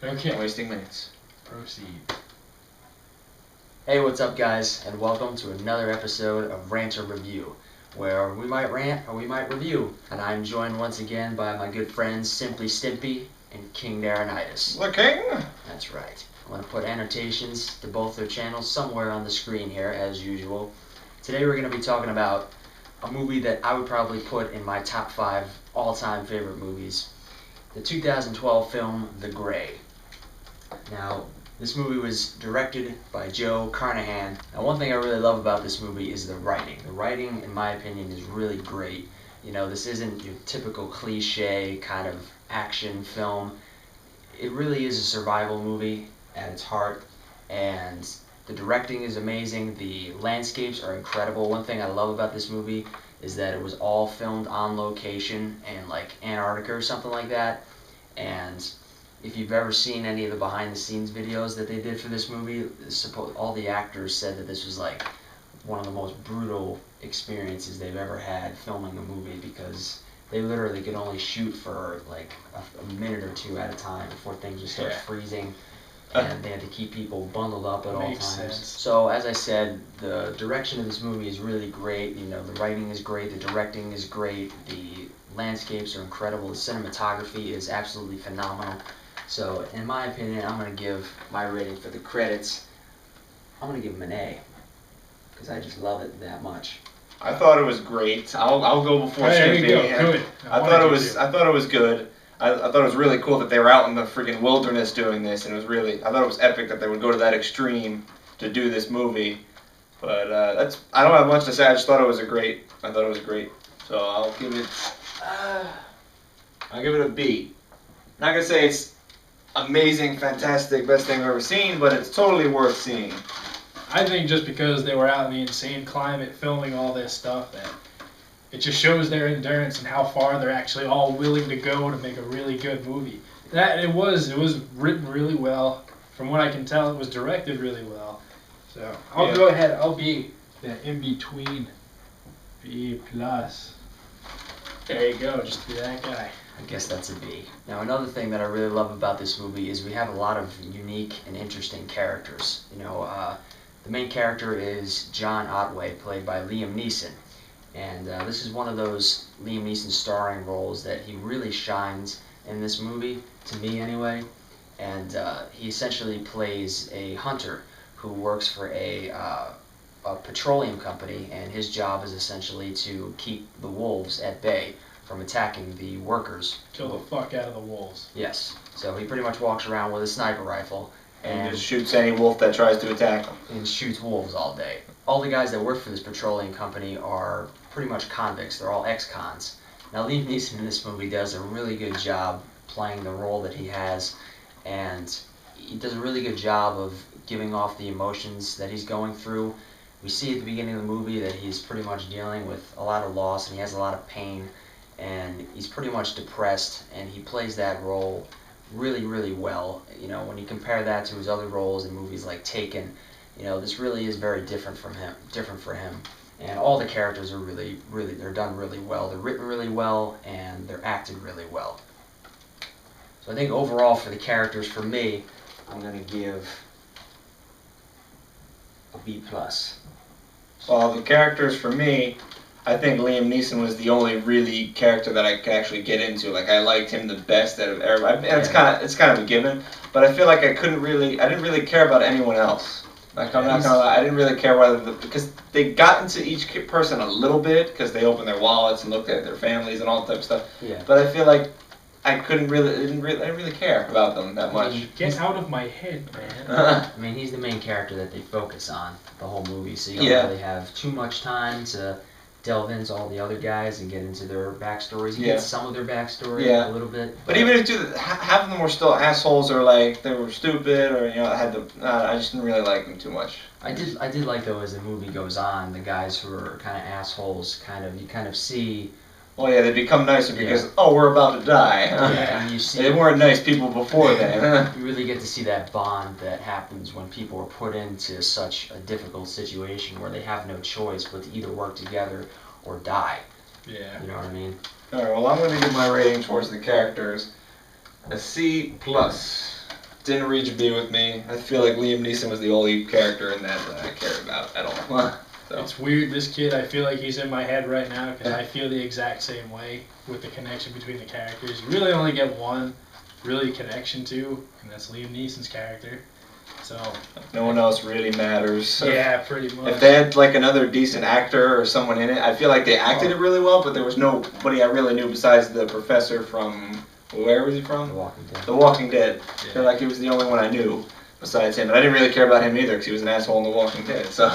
Okay. I'm wasting minutes. Proceed. Hey, what's up, guys, and welcome to another episode of Rant-Or-Review, where we might rant or we might review. And I'm joined once again by my good friends Simply Stimpy and King Darenitis. The king? That's right. I'm going to put annotations to both their channels somewhere on the screen here, as usual. Today we're going to be talking about a movie that I would probably put in my top 5 all-time favorite movies. The 2012 film, The Grey. Now, this movie was directed by Joe Carnahan. Now, one thing I really love about this movie is the writing. The writing, in my opinion, is really great. You know, this isn't your typical cliche kind of action film. It really is a survival movie at its heart, and the directing is amazing. The landscapes are incredible. One thing I love about this movie is that it was all filmed on location in like Antarctica or something like that. And if you've ever seen any of the behind the scenes videos that they did for this movie, all the actors said that this was like one of the most brutal experiences they've ever had filming a movie, because they literally could only shoot for like a minute or two at a time before things would start freezing, and they had to keep people bundled up at all times. Sense. So as I said, the direction of this movie is really great. You know, the writing is great, the directing is great, the landscapes are incredible, the cinematography is absolutely phenomenal. So in my opinion, I'm going to give my rating for the credits, I'm going to give them an A, because I just love it that much. I thought it was great. I'll go before There you Skippy. go. Good. I thought it was good. I thought it was really cool that they were out in the freaking wilderness doing this, and I thought it was epic that they would go to that extreme to do this movie. But I don't have much to say. I just thought it was great. So I'll give it a B. Not gonna say it's amazing, fantastic, best thing I've ever seen, but it's totally worth seeing. I think just because they were out in the insane climate filming all this stuff, that it just shows their endurance and how far they're actually all willing to go to make a really good movie. That it was written really well. From what I can tell, it was directed really well. So I'll go ahead. I'll be the in between. B plus. There you go. Just be that guy. I guess that's a B. Now, another thing that I really love about this movie is we have a lot of unique and interesting characters. You know, the main character is John Otway, played by Liam Neeson. And this is one of those Liam Neeson starring roles that he really shines in this movie, to me anyway. And he essentially plays a hunter who works for a petroleum company, and his job is essentially to keep the wolves at bay from attacking the workers. Kill the fuck out of the wolves. Yes. So he pretty much walks around with a sniper rifle And just shoots any wolf that tries to attack him. and shoots wolves all day. All the guys that work for this petroleum company are pretty much convicts. They're all ex-cons. Now, Liam Neeson in this movie does a really good job playing the role that he has, and he does a really good job of giving off the emotions that he's going through. We see at the beginning of the movie that he's pretty much dealing with a lot of loss, and he has a lot of pain, and he's pretty much depressed, and he plays that role really, really well. You know, when you compare that to his other roles in movies like Taken, you know, this really is very different for him. And all the characters are they're done really well. They're written really well, and they're acted really well. So I think overall for the characters, for me, I'm going to give a B+. Well, the characters for me, I think Liam Neeson was the only really character that I could actually get into. Like, I liked him the best out of everybody. And it's kind of a given, but I feel like I didn't really care about anyone else. Like, I'm not gonna lie, I didn't really care because they got into each person a little bit, because they opened their wallets and looked at their families and all that type of stuff. Yeah. But I feel like I didn't really care about them that much. Get out of my head, man. I mean, he's the main character that they focus on the whole movie, so you don't really have too much time to delve into all the other guys and get into their backstories. You get some of their backstory a little bit. But even if half of them were still assholes, or like they were stupid, or I just didn't really like them too much. I did like, though, as the movie goes on, the guys who are kind of assholes, you kind of see. Well, yeah, they become nicer because we're about to die. Yeah, and you see they weren't nice people before then. You really get to see that bond that happens when people are put into such a difficult situation where they have no choice but to either work together or die. Yeah. You know what I mean? Alright, well, I'm going to give my rating towards the characters a C+. didn't reach a B with me. I feel like Liam Neeson was the only character in that I cared about at all. So. It's weird. This kid, I feel like he's in my head right now because I feel the exact same way with the connection between the characters. You really only get one really connection to, and that's Liam Neeson's character. So no one else really matters. Yeah, pretty much. If they had like another decent actor or someone in it, I feel like they acted it really well, but there was nobody I really knew besides the professor from, where was he from? The Walking Dead. The Walking Dead. Yeah. I feel like he was the only one I knew besides him, and I didn't really care about him either because he was an asshole in The Walking Dead. So.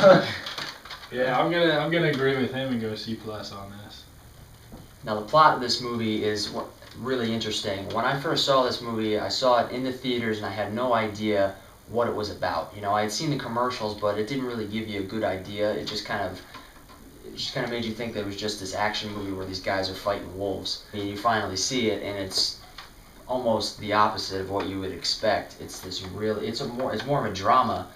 Yeah, I'm gonna agree with him and go C+ on this. Now the plot of this movie is really interesting. When I first saw this movie, I saw it in the theaters and I had no idea what it was about. You know, I had seen the commercials, but it didn't really give you a good idea. It just kind of made you think that it was just this action movie where these guys are fighting wolves. And you finally see it, and it's almost the opposite of what you would expect. It's more of a drama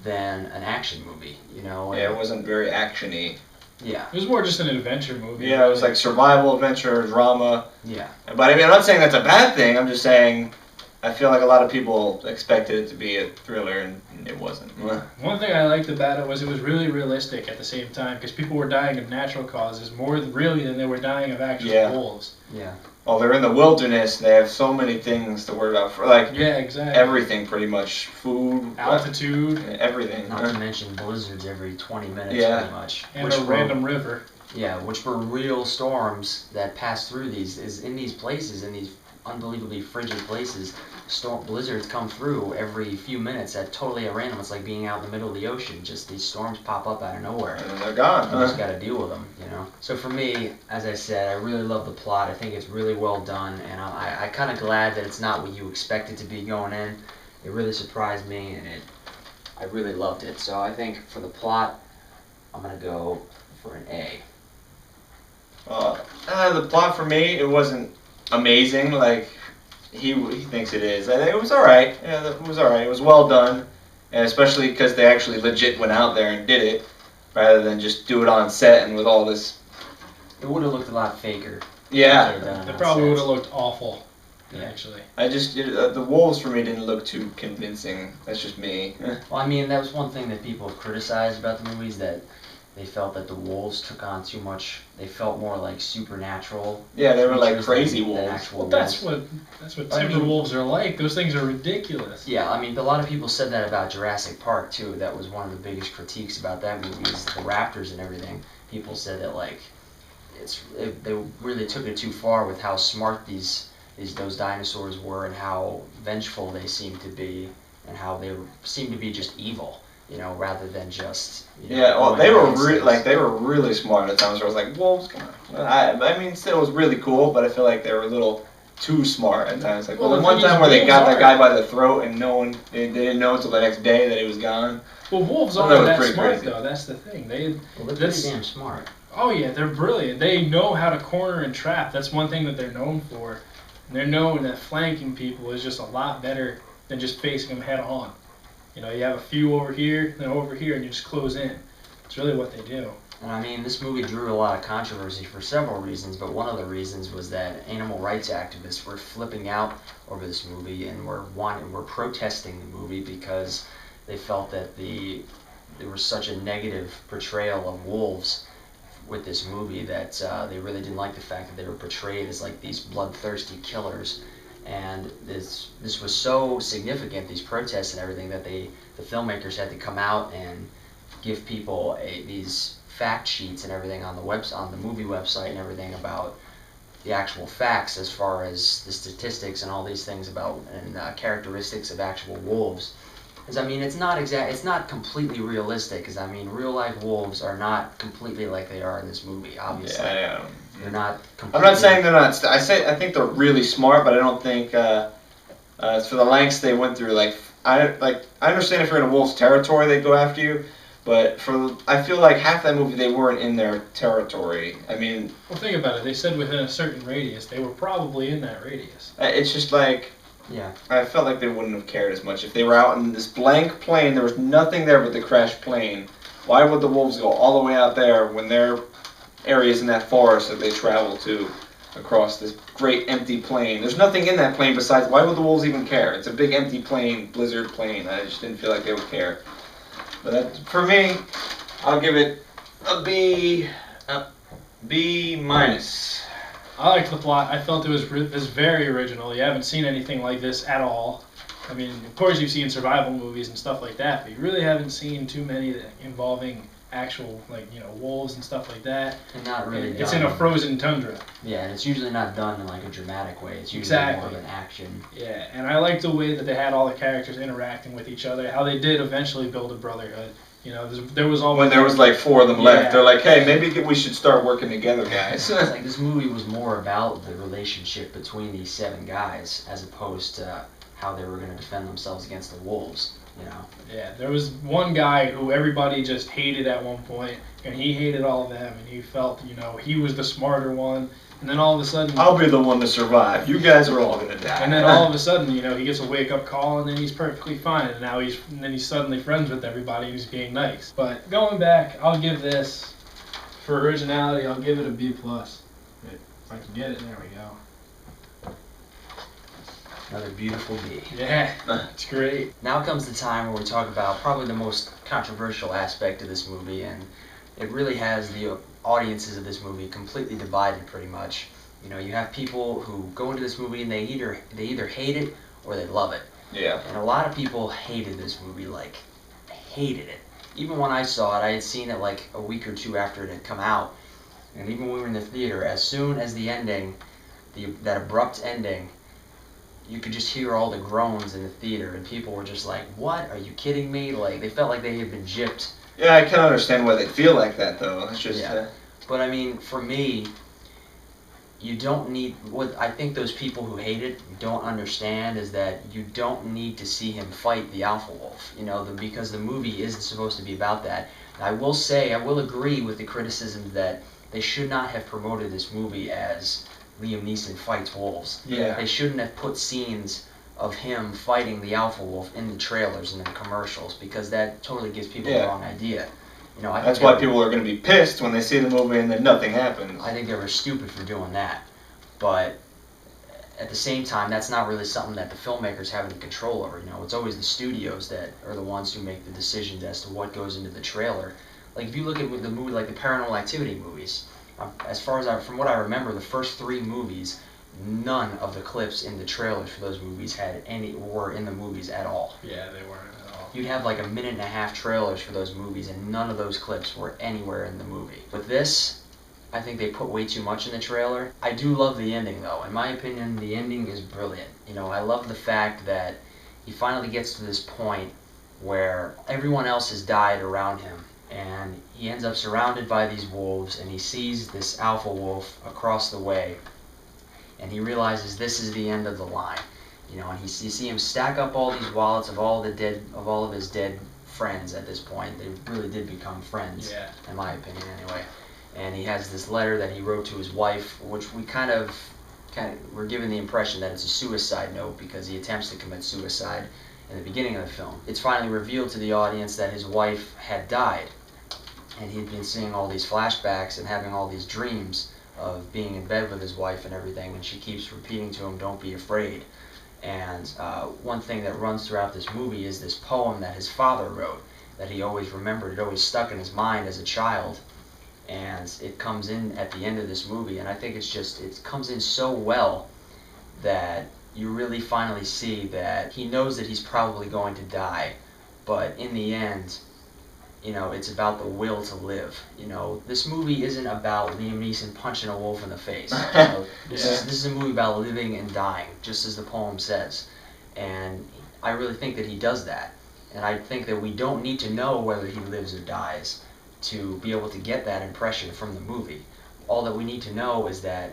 than an action movie, you know. Yeah, it wasn't very action-y. Yeah. It was more just an adventure movie. Yeah, it was like survival, adventure, drama. Yeah. But I mean, I'm not saying that's a bad thing. I'm just saying I feel like a lot of people expected it to be a thriller, and it wasn't. One thing I liked about it was really realistic at the same time, because people were dying of natural causes more really than they were dying of actual wolves. Yeah. Well, they're in the wilderness. They have so many things to worry about. For like exactly. Everything, pretty much. Food, altitude, everything. Not to mention blizzards every 20 minutes, pretty much. And a random river. Yeah, which were real storms that passed through these places, in these unbelievably frigid places. Blizzards come through every few minutes totally at random. It's like being out in the middle of the ocean. Just these storms pop up out of nowhere. And they're gone. You just got to deal with them, you know. So for me, as I said, I really love the plot. I think it's really well done, and I kind of glad that it's not what you expect it to be going in. It really surprised me, and I really loved it. So I think for the plot, I'm gonna go for an A. The plot for me, it wasn't amazing. Like he thinks it is. I think it was all right. Yeah, it was all right. It was well done, and especially because they actually legit went out there and did it, rather than just do it on set and with all this. It would have looked a lot faker. Yeah, it probably would have looked awful. Yeah. Actually, the wolves for me didn't look too convincing. That's just me. Well, I mean, that was one thing that people criticized about the movies, that they felt that the wolves took on too much. They felt more like supernatural. Yeah, they were like crazy wolves. Well, that's what timber wolves are like. Those things are ridiculous. Yeah, I mean, a lot of people said that about Jurassic Park too. That was one of the biggest critiques about that movie, is the raptors and everything. People said that like they really took it too far with how smart those dinosaurs were, and how vengeful they seemed to be, and how they seemed to be just evil. You know, rather than just. Well, they were really smart at times. Where I was like, wolves, come on. I mean, still, it was really cool, but I feel like they were a little too smart at times. Like, the one time where they got that guy by the throat and they didn't know until the next day that he was gone. Well, wolves aren't that smart though. That's the thing. They're pretty damn smart. Oh yeah, they're brilliant. They know how to corner and trap. That's one thing that they're known for. And they're known that flanking people is just a lot better than just facing them head on. You know, you have a few over here, then over here, and you just close in. It's really what they do. And I mean, this movie drew a lot of controversy for several reasons, but one of the reasons was that animal rights activists were flipping out over this movie and were protesting the movie because they felt that there was such a negative portrayal of wolves with this movie that they really didn't like the fact that they were portrayed as like these bloodthirsty killers. And this was so significant, these protests and everything, that the filmmakers had to come out and give people these fact sheets and everything on the movie website and everything about the actual facts as far as the statistics and all these things about and characteristics of actual wolves. Because I mean, it's not completely realistic. Because I mean, real life wolves are not completely like they are in this movie. Obviously, yeah. They're not. I'm not saying they're not. I think they're really smart, but I don't think for the lengths they went through. I understand if you're in a wolf's territory, they go after you. But I feel like half that movie they weren't in their territory. I mean, well, think about it. They said within a certain radius. They were probably in that radius. It's just like. Yeah. I felt like they wouldn't have cared as much if they were out in this blank plain. There was nothing there but the crashed plane. Why would the wolves go all the way out there when their areas in that forest that they travel to? across this great empty plain. There's nothing in that plane besides, why would the wolves even care? It's a big empty plane, blizzard plane. I just didn't feel like they would care. But that, for me, I'll give it a B minus. I liked the plot. I felt it was very original. You haven't seen anything like this at all. I mean, of course you've seen survival movies and stuff like that, but you really haven't seen too many involving actual, like, you know, wolves and stuff like that. And not really It's in a frozen tundra. Yeah, and it's usually not done in like a dramatic way. It's usually Exactly. more of an action. Yeah, and I like the way that they had all the characters interacting with each other, how they did eventually build a brotherhood. You know, there was always... When there was like 4 of them Yeah. left, they're like, hey, maybe we should start working together, guys. It's like this movie was more about the relationship between these 7 guys as opposed to how they were going to defend themselves against the wolves, you know? Yeah, there was one guy who everybody just hated at one point, and he hated all of them, and he felt, you know, he was the smarter one, and then all of a sudden... I'll be the one to survive. You guys are all gonna die. And then all of a sudden, you know, he gets a wake-up call, and then he's perfectly fine, and now he's suddenly friends with everybody, and he's being nice. But going back, I'll give this, for originality, I'll give it a B+. If I can get it, there we go. Another beautiful B. Yeah, it's great. Now comes the time where we talk about probably the most controversial aspect of this movie, and it really has the audiences of this movie completely divided pretty much. You know, you have people who go into this movie and they either hate it or they love it. Yeah. And a lot of people hated this movie, like, hated it. Even when I saw it, I had seen it like a week or 2 after it had come out. And even when we were in the theater, as soon as the ending, that abrupt ending, you could just hear all the groans in the theater, and people were just like, what? Are you kidding me? Like, they felt like they had been gypped. Yeah, I can understand why they feel like that, though. It's just... Yeah. But, I mean, for me, you don't need... What I think those people who hate it don't understand is that you don't need to see him fight the alpha wolf, you know, because the movie isn't supposed to be about that. And I will say, I will agree with the criticism that they should not have promoted this movie as Liam Neeson fights wolves. Yeah. They shouldn't have put scenes of him fighting the alpha wolf in the trailers and in the commercials, because that totally gives people the wrong idea. You know, That's why people are going to be pissed when they see the movie and then nothing happens. I think they were stupid for doing that. But at the same time, that's not really something that the filmmakers have any control over. You know, it's always the studios that are the ones who make the decisions as to what goes into the trailer. Like, if you look at the movie, like the Paranormal Activity movies, as far as from what I remember, the first 3 movies, none of the clips in the trailers for those movies were in the movies at all. Yeah, they weren't at all. You'd have like a 1.5-minute trailers for those movies, and none of those clips were anywhere in the movie. With this, I think they put way too much in the trailer. I do love the ending, though. In my opinion, the ending is brilliant. You know, I love the fact that he finally gets to this point where everyone else has died around him, and he ends up surrounded by these wolves, and he sees this alpha wolf across the way, and he realizes this is the end of the line. You know, and you see him stack up all these wallets of all of his dead friends at this point. They really did become friends, in my opinion, anyway. And he has this letter that he wrote to his wife, which we kind of we're given the impression that it's a suicide note, because he attempts to commit suicide in the beginning of the film. It's finally revealed to the audience that his wife had died, and he'd been seeing all these flashbacks and having all these dreams of being in bed with his wife and everything, and she keeps repeating to him, don't be afraid. And one thing that runs throughout this movie is this poem that his father wrote, that he always remembered. It always stuck in his mind as a child, and it comes in at the end of this movie, and I think it comes in so well that you really finally see that he knows that he's probably going to die, but in the end, you know, it's about the will to live. You know, this movie isn't about Liam Neeson punching a wolf in the face. You know, this is a movie about living and dying, just as the poem says. And I really think that he does that. And I think that we don't need to know whether he lives or dies to be able to get that impression from the movie. All that we need to know is that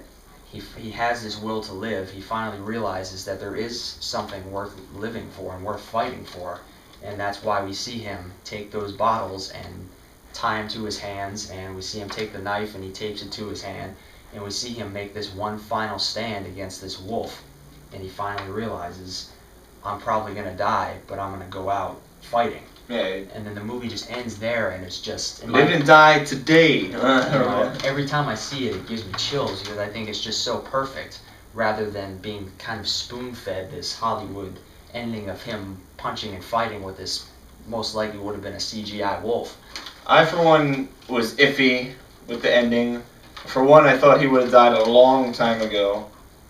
he has this will to live. He finally realizes that there is something worth living for and worth fighting for. And that's why we see him take those bottles and tie them to his hands, and we see him take the knife and he tapes it to his hand, and we see him make this one final stand against this wolf, and he finally realizes, I'm probably going to die, but I'm going to go out fighting. Yeah. And then the movie just ends there, and it's just Live and die today. you know, every time I see it, it gives me chills because I think it's just so perfect, rather than being kind of spoon-fed this Hollywood ending of him punching and fighting with this most likely would have been a CGI wolf. I, for one, was iffy with the ending. For one, I thought he would have died a long time ago.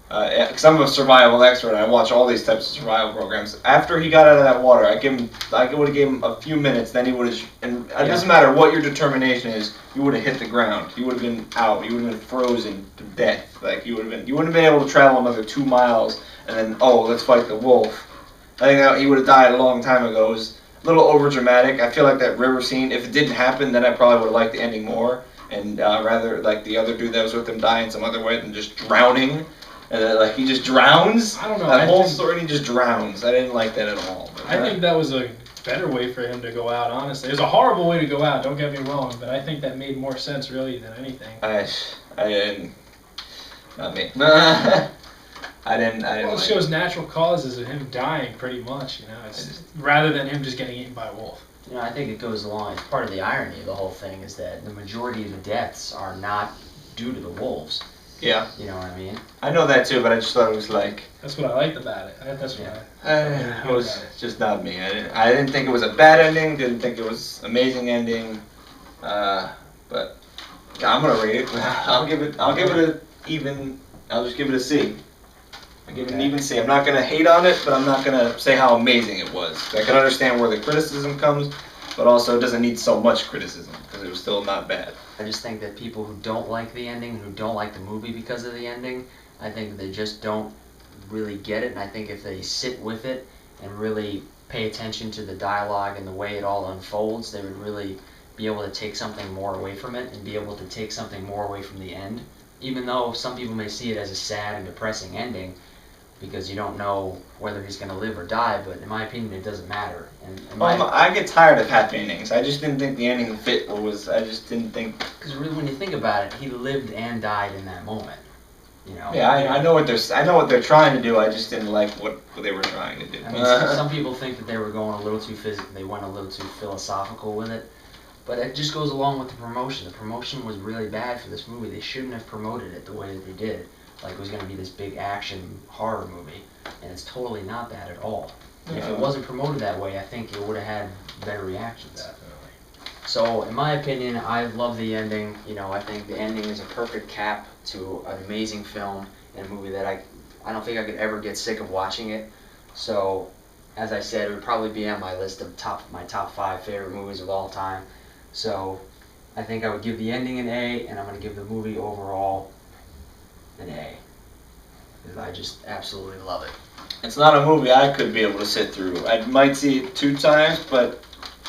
Because I'm a survival expert, and I watch all these types of survival programs. After he got out of that water, I would have given him a few minutes. Then he would have, and it doesn't matter what your determination is, you would have hit the ground. You would have been out. You would have been frozen to death. Like you wouldn't have been able to travel another 2 miles, and then let's fight the wolf. I think that he would have died a long time ago. It was a little over dramatic. I feel like that river scene, if it didn't happen, then I probably would have liked the ending more, and rather like the other dude that was with him dying some other way than just drowning. And then, like, he just drowns. I don't know. That whole story, he just drowns. I didn't like that at all. But, I think that was a better way for him to go out, honestly. It was a horrible way to go out, don't get me wrong, but I think that made more sense, really, than anything. I didn't. Not me. I didn't Well, it like shows natural causes of him dying, pretty much, you know, rather than him just getting eaten by a wolf. You know, I think it goes along as part of the irony of the whole thing is that the majority of the deaths are not due to the wolves. Yeah. You know what I mean? I know that too, but I just thought it was like. That's what I liked about it. That's what It was just not me. I didn't think it was a bad ending. Didn't think it was amazing ending. But yeah, I'm gonna rate it. I'll give it a even. I'll just give it a C. I give it an even C. I'm not gonna hate on it, but I'm not gonna say how amazing it was. I can understand where the criticism comes, but also it doesn't need so much criticism because it was still not bad. I just think that people who don't like the ending, who don't like the movie because of the ending, I think they just don't really get it. And I think if they sit with it and really pay attention to the dialogue and the way it all unfolds, they would really be able to take something more away from it and be able to take something more away from the end. Even though some people may see it as a sad and depressing ending, because you don't know whether he's going to live or die, but in my opinion, it doesn't matter. And I get tired of happy endings. I just didn't think the ending fit what was. I just didn't think. Because really, when you think about it, he lived and died in that moment. You know. Yeah, I know what they're trying to do. I just didn't like what they were trying to do. I mean, some people think that they were going a little too they went a little too philosophical with it, but it just goes along with the promotion. The promotion was really bad for this movie. They shouldn't have promoted it the way that they did. Like it was going to be this big action horror movie, and it's totally not that at all. And if it wasn't promoted that way, I think it would have had better reactions. Definitely. So, in my opinion, I love the ending. You know, I think the ending is a perfect cap to an amazing film and a movie that I don't think I could ever get sick of watching it. So, as I said, it would probably be on my list of my top 5 favorite movies of all time. So, I think I would give the ending an A, and I'm going to give the movie overall an A. Because I just absolutely love it. It's not a movie I could be able to sit through. I might see it 2 times, but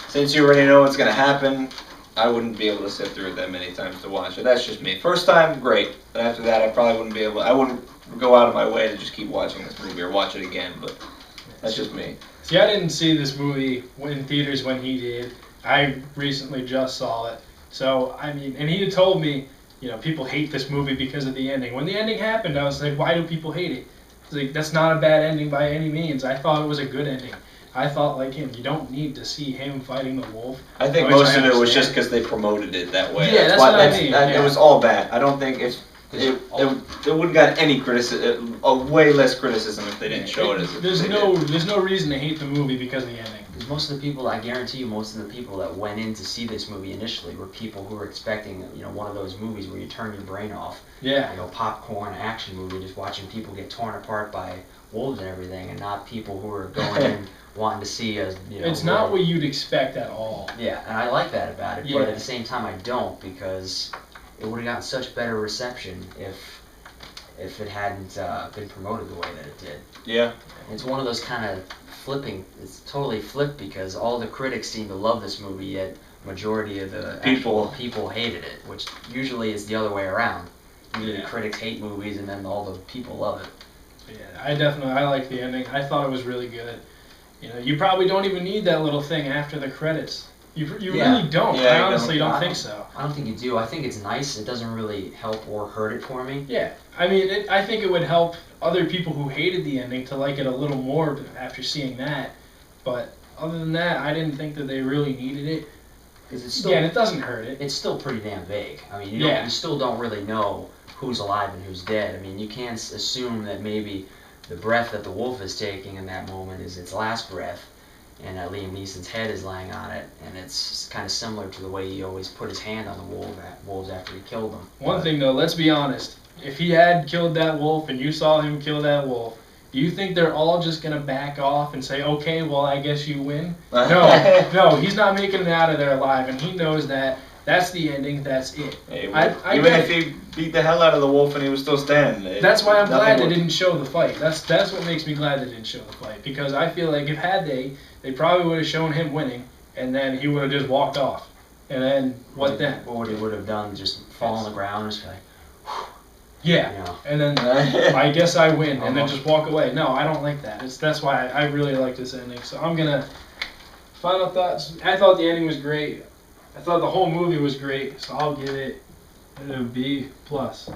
since you already know what's going to happen, I wouldn't be able to sit through it that many times to watch it. That's just me. First time, great. But after that, I probably wouldn't be able. I wouldn't go out of my way to just keep watching this movie or watch it again. But that's just me. See, I didn't see this movie in theaters when he did. I recently just saw it. So, I mean, and he had told me, you know, people hate this movie because of the ending. When the ending happened, I was like, why do people hate it? It's like, that's not a bad ending by any means. I thought it was a good ending. I thought, like him, you don't need to see him fighting the wolf. I think most of it was just because they promoted it that way. Yeah, that's what I mean. It was all bad. I don't think it wouldn't got any criticism, way less criticism if they didn't show it as there's no reason to hate the movie because of the ending. Because most of the people, I guarantee you, most of the people that went in to see this movie initially were people who were expecting, you know, one of those movies where you turn your brain off. Yeah. You know, popcorn action movie, just watching people get torn apart by wolves and everything, and not people who are going in wanting to see a, you know. It's not what you'd expect at all. Yeah, and I like that about it, Yeah. but at the same time I don't, because it would have gotten such better reception if it hadn't been promoted the way that it did. Yeah. It's one of those kind of it's totally flipped because all the critics seem to love this movie, yet majority of the People hated it, which usually is the other way around. Usually Yeah. the critics hate movies and then all the people love it. Yeah, I like the ending. I thought it was really good. You know, you probably don't even need that little thing after the credits. You really don't. Yeah, I honestly don't think so. I don't think you do. I think it's nice. It doesn't really help or hurt it for me. Yeah, I mean, I think it would help other people who hated the ending to like it a little more after seeing that. But other than that, I didn't think that they really needed it. Because it's still, Again, it doesn't hurt it. it's still pretty damn vague. I mean, Yeah. you still don't really know who's alive and who's dead. I mean, you can't assume that maybe the breath that the wolf is taking in that moment is its last breath, and Liam Neeson's head is lying on it, and it's kind of similar to the way he always put his hand on the wolves after he killed them. One thing though, let's be honest. If he had killed that wolf and you saw him kill that wolf, do you think they're all just gonna back off and say, "Okay, well, I guess you win"? No, he's not making it out of there alive, and he knows that. That's the ending. That's it. Hey, I even get if he beat the hell out of the wolf and he was still standing. That's why I'm glad they would- didn't show the fight. That's what makes me glad they didn't show the fight, because I feel like if had they probably would have shown him winning, and then he would have just walked off, and then what then? What would he would have done? Just fall on the ground and just be like, Yeah, you know. and then I guess I win, and then just walk away. No, I don't like that. That's why I really like this ending. So I'm gonna final thoughts. I thought the ending was great. I thought the whole movie was great. So I'll give it a B plus.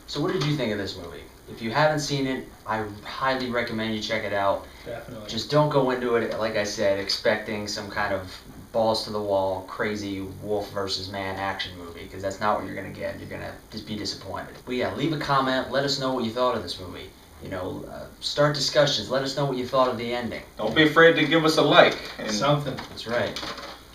So what did you think of this movie? If you haven't seen it, I highly recommend you check it out. Definitely. Just don't go into it, like I said, expecting some kind of balls to the wall, crazy wolf versus man action movie, because that's not what you're going to get. You're going to just be disappointed. But yeah, leave a comment. Let us know what you thought of this movie. You know, start discussions. Let us know what you thought of the ending. Don't be afraid to give us a like. And Something. That's right.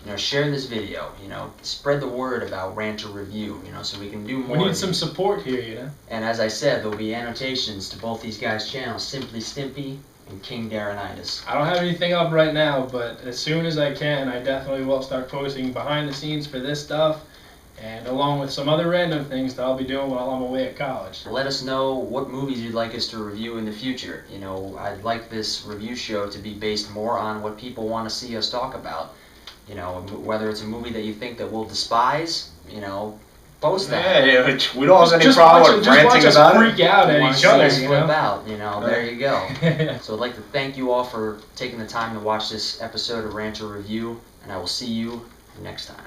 You know, share this video. You know, spread the word about Rant-Or-Review. You know, so we can do more. We need some support here, you know. And as I said, there'll be annotations to both these guys' channels, Simply Stimpy and King Darrenitis. I don't have anything up right now, but as soon as I can, I definitely will start posting behind the scenes for this stuff, and along with some other random things that I'll be doing while I'm away at college. Let us know what movies you'd like us to review in the future. You know, I'd like this review show to be based more on what people want to see us talk about. You know, whether it's a movie that you think that we'll despise, you know, post that. Yeah, we don't have any Just problem with watch ranting us about freak it. out You at wanna each see other, us you flip know. out, you know, there you go. Yeah. So I'd like to thank you all for taking the time to watch this episode of Rant-Or-Review, and I will see you next time.